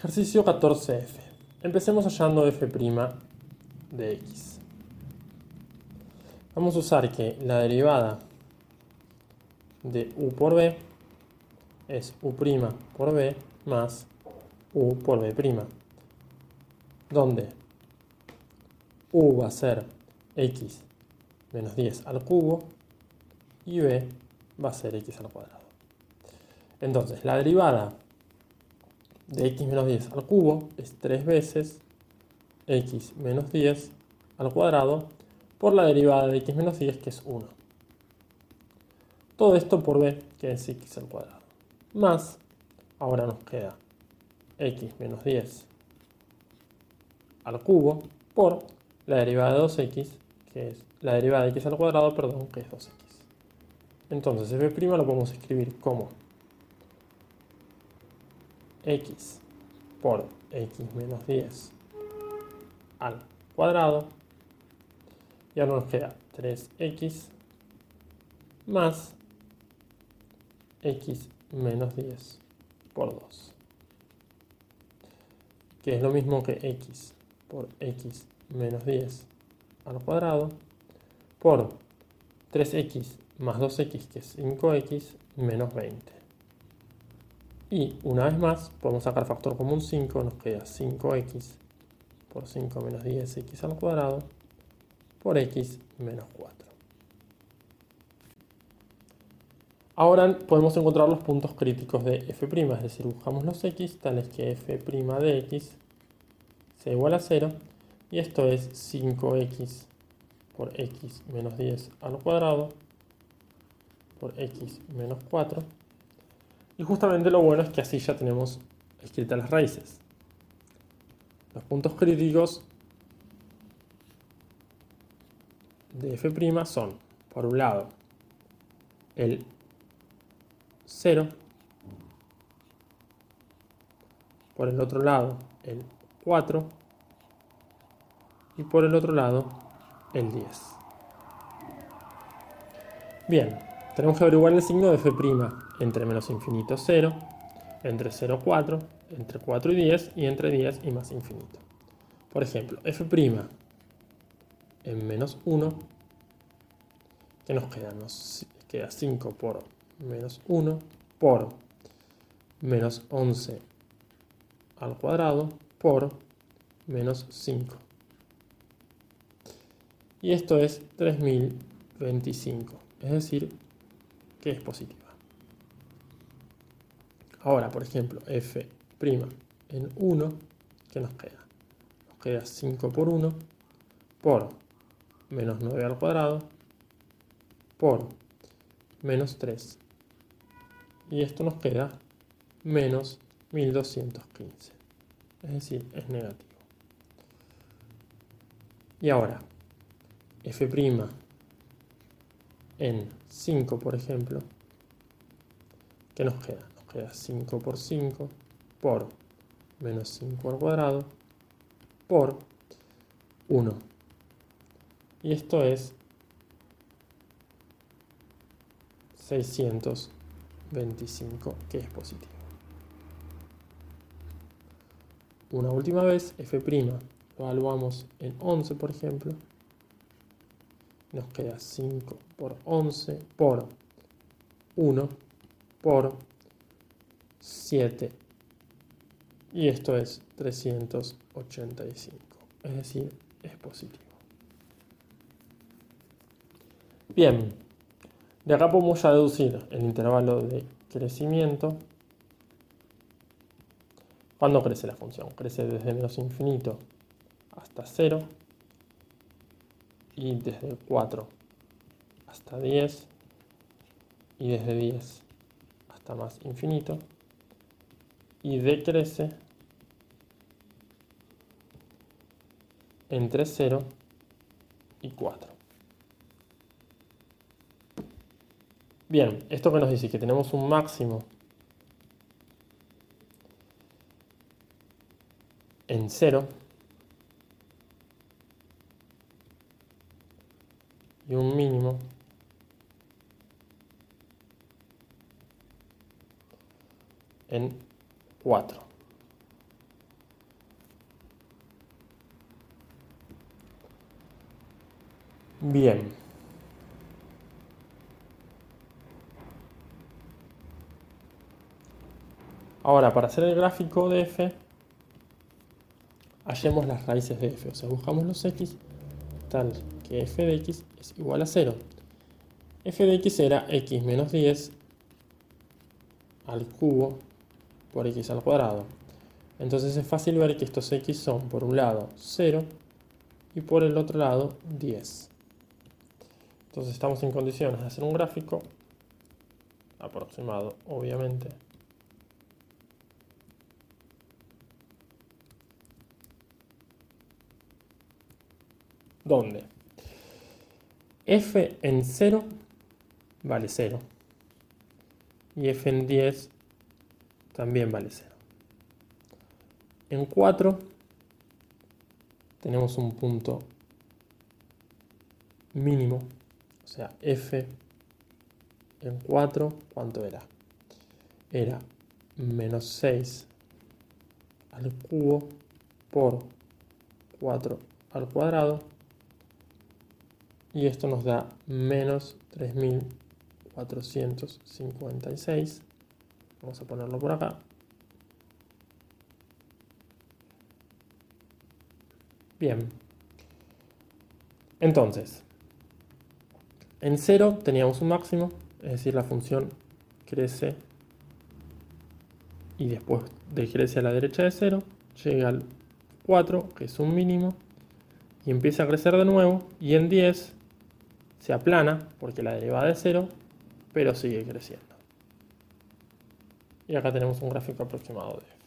Ejercicio 14F. Empecemos hallando f' de x. Vamos a usar que la derivada de u por b es u' por b más u por b', donde u va a ser x menos 10 al cubo y b va a ser x al cuadrado. Entonces, la derivada de x menos 10 al cubo es 3 veces x menos 10 al cuadrado por la derivada de x menos 10, que es 1. Todo esto por b, que es x al cuadrado. Más, ahora nos queda x menos 10 al cubo por la derivada de 2x, que es la derivada de x al cuadrado, perdón, que es 2x. Entonces f' lo podemos escribir como x por x menos 10 al cuadrado, y ahora nos queda 3x más x menos 10 por 2, que es lo mismo que x por x menos 10 al cuadrado por 3x más 2x, que es 5x, menos 20. Y una vez más, podemos sacar factor común 5, nos queda 5x por 5 menos 10x al cuadrado por x menos 4. Ahora podemos encontrar los puntos críticos de f', es decir, buscamos los x tales que f' de x sea igual a 0, y esto es 5x por x menos 10 al cuadrado por x menos 4. Y justamente lo bueno es que así ya tenemos escritas las raíces. Los puntos críticos de f' son, por un lado, el 0, por el otro lado el 4 y por el otro lado el 10. Bien, tenemos que averiguar el signo de f' entre menos infinito 0, entre 0 y 4, entre 4 y 10 y entre 10 y más infinito. Por ejemplo, f' en menos 1, que nos queda? Nos queda 5 por menos 1 por menos 11 al cuadrado por menos 5. Y esto es 3025, es decir, que es positiva. Ahora, por ejemplo, f' en 1, ¿qué nos queda? Nos queda 5 por 1 por menos 9 al cuadrado por menos 3. Y esto nos queda menos 1215. Es decir, es negativo. Y ahora, f' en 5, por ejemplo, ¿qué nos queda? Nos queda 5 por 5 por menos 5 al cuadrado por 1. Y esto es 625, que es positivo. Una última vez, f' lo evaluamos en 11, por ejemplo. Nos queda 5 por 11 por 1 por 7. Y esto es 385. Es decir, es positivo. Bien, de acá podemos ya deducir el intervalo de crecimiento. ¿Cuándo crece la función? Crece desde menos infinito hasta 0 y desde 4 hasta 10 y desde 10 hasta más infinito, y decrece entre 0 y 4. Bien, ¿esto qué nos dice? Que tenemos un máximo en 0 y un mínimo en 4. Bien. Ahora, para hacer el gráfico de f, hallemos las raíces de f. O sea, buscamos los x tal que f de x es igual a 0. F de x era x menos 10 al cubo por x al cuadrado. Entonces es fácil ver que estos x son, por un lado, 0 y por el otro lado, 10. Entonces estamos en condiciones de hacer un gráfico aproximado, obviamente, donde f en 0 vale 0 y f en 10 también vale 0. En 4 tenemos un punto mínimo, o sea, f en 4, ¿cuánto era? Era menos 6 al cubo por 4 al cuadrado, y esto nos da menos 3456. Vamos a ponerlo por acá. Bien. Entonces, en 0 teníamos un máximo, es decir, la función crece y después decrece a la derecha de 0, llega al 4, que es un mínimo, y empieza a crecer de nuevo, y en 10 se aplana porque la derivada es 0, pero sigue creciendo. Y acá tenemos un gráfico aproximado de f.